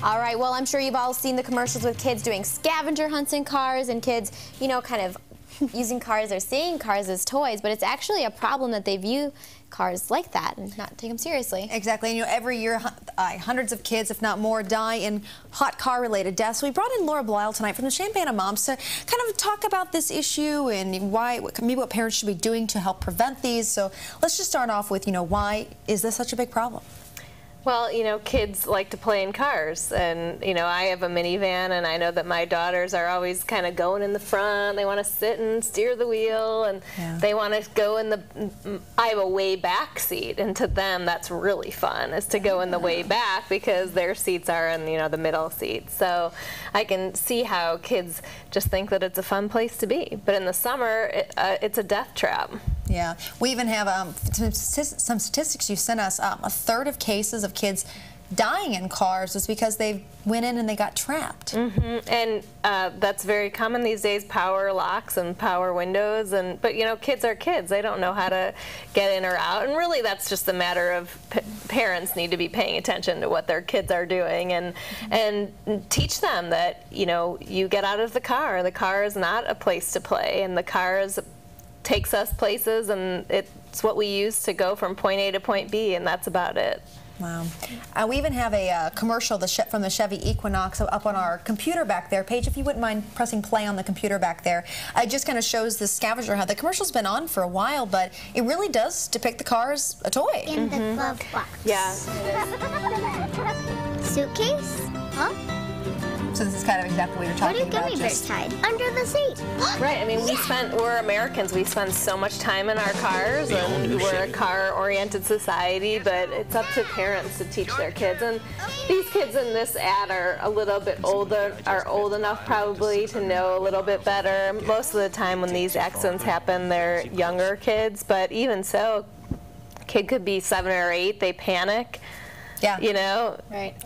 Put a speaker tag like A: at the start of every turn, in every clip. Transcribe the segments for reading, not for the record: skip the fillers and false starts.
A: All right, well, I'm sure you've all seen the commercials with kids doing scavenger hunts in cars and kids, you know, kind of using cars or seeing cars as toys, but it's actually a problem that they view cars like that and not take them seriously.
B: Exactly, and you know, every year hundreds of kids, if not more, die in hot car-related deaths. We brought in Bleill tonight from the Champaign Moms to kind of talk about this issue and why, maybe what parents should be doing to help prevent these. So let's just start off with, you know, why is this such a big problem?
C: Well, you know, kids like to play in cars, and, you know, I have a minivan, and I know that my daughters are always kind of going in the front. They want to sit and steer the wheel, and they want to go in the, I have a way back seat, and to them that's really fun, is to go in the way back because their seats are in, you know, the middle seats. So I can see how kids just think that it's a fun place to be. But in the summer, it's a death trap.
B: Yeah, we even have some statistics you sent us. A third of cases of kids dying in cars is because they went in and they got trapped.
C: And that's very common these days, power locks and power windows. But you know, kids are kids. They don't know how to get in or out. And really that's just a matter of parents need to be paying attention to what their kids are doing and teach them that, you know, you get out of the car. The car is not a place to play, and the car takes us places, and it's what we use to go from point A to point B, and that's about it.
B: Wow. We even have a commercial from the Chevy Equinox up on our computer back there. Paige, if you wouldn't mind pressing play on the computer back there. It just kind of shows the scavenger hunt. The commercial's been on for a while, but it really does depict the car as a toy.
D: In the glove box.
C: Yeah.
D: Suitcase? Huh?
B: So this is kind of exactly what you're talking about.
D: Where do gummy bears tied? Under the seat.
C: Right. I mean, we're Americans. We spend so much time in our cars, and we're a car-oriented society. But it's up to parents to teach their kids. And these kids in this ad are a little bit older, are old enough probably to know a little bit better. Most of the time when these accidents happen, they're younger kids. But even so, a kid could be 7 or 8. They panic.
B: Yeah.
C: You know,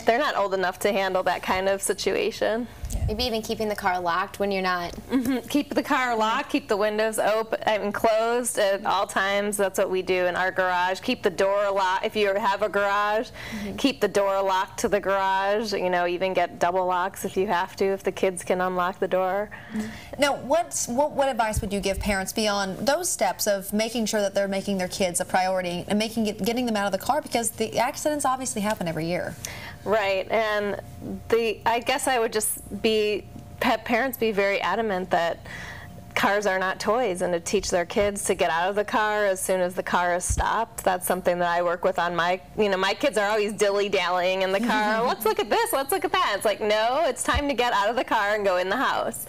C: they're not old enough to handle that kind of situation.
A: Maybe even keeping the car locked when you're not.
C: Keep the car locked, keep the windows open and closed at all times. That's what we do in our garage. Keep the door locked. If you have a garage, keep the door locked to the garage. You know, even get double locks if you have to, if the kids can unlock the door.
B: Now, what advice would you give parents beyond those steps of making sure that they're making their kids a priority and getting them out of the car, because the accidents obviously happen every year?
C: Right, and I guess I would just have parents be very adamant that cars are not toys, and to teach their kids to get out of the car as soon as the car is stopped. That's something that I work with on my kids are always dilly-dallying in the car. Let's look at this, let's look at that. It's like, no, it's time to get out of the car and go in the house.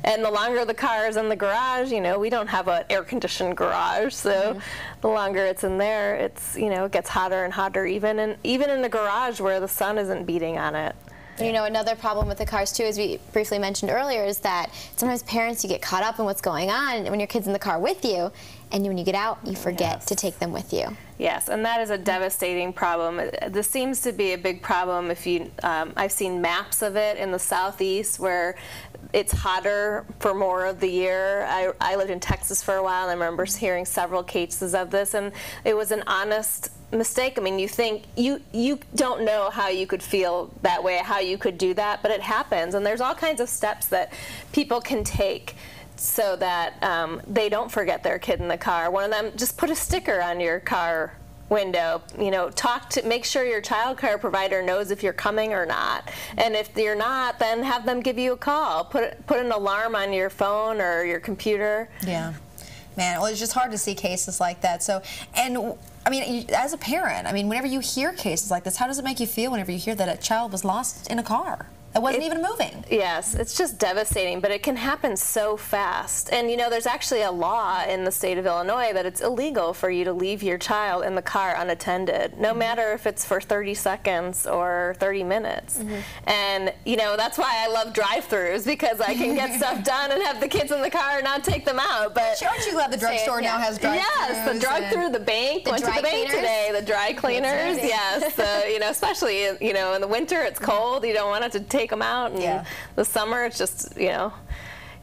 C: And the longer the car is in the garage, you know, we don't have an air-conditioned garage, so the longer it's in there, it's, you know, it gets hotter and hotter, even in the garage where the sun isn't beating on it.
A: You know, another problem with the cars, too, as we briefly mentioned earlier, is that sometimes parents, you get caught up in what's going on when your kid's in the car with you, and when you get out, you forget to take them with you.
C: Yes, and that is a devastating problem. This seems to be a big problem. I've seen maps of it in the southeast where it's hotter for more of the year. I lived in Texas for a while, and I remember hearing several cases of this, and it was an honest mistake. I mean, you think you don't know how you could feel that way, how you could do that, but it happens, and there's all kinds of steps that people can take so that they don't forget their kid in the car. One of them, just put a sticker on your car window. You know, make sure your child care provider knows if you're coming or not, and if you're not, then have them give you a call. Put an alarm on your phone or your computer.
B: Yeah. Man, well, it's just hard to see cases like that. So, and I mean, as a parent, I mean, whenever you hear cases like this, how does it make you feel whenever you hear that a child was lost in a car that wasn't even moving?
C: Yes, it's just devastating, but it can happen so fast. And you know, there's actually a law in the state of Illinois that it's illegal for you to leave your child in the car unattended, no matter if it's for 30 seconds or 30 minutes. And you know, that's why I love drive-thrus, because I can get stuff done and have the kids in the car and not take them out. But
B: aren't you glad the drugstore now has drive-thrus?
C: Yes, the drug-thru, the bank, went to the bank today, the dry cleaners, yes. You know, especially, you know, in the winter it's cold, you don't want it to take them out, and the summer it's just, you know,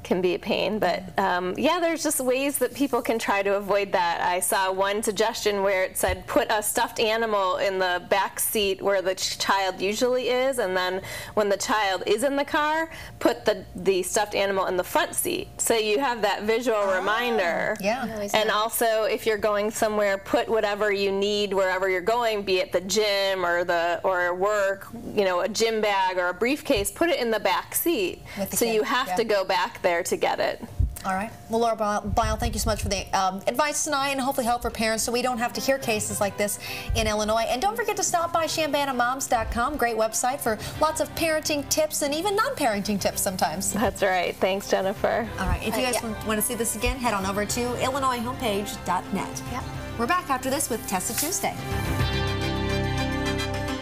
C: can be a pain. But yeah, there's just ways that people can try to avoid that. I saw one suggestion where it said put a stuffed animal in the back seat where the child usually is, and then when the child is in the car, put the stuffed animal in the front seat. So you have that visual reminder.
B: Yeah.
C: And also, if you're going somewhere, put whatever you need wherever you're going, be it the gym or work, you know, a gym bag or a briefcase, put it in the back seat. So you have to go back there to get it.
B: All right. Well, Laura Bleill, thank you so much for the advice tonight and hopefully help for parents so we don't have to hear cases like this in Illinois. And don't forget to stop by ChampanaMoms.com. Great website for lots of parenting tips and even non-parenting tips sometimes.
C: That's right. Thanks, Jennifer.
B: All right. If you guys want to see this again, head on over to IllinoisHomepage.net.
A: Yep.
B: We're back after this with Test It Tuesday.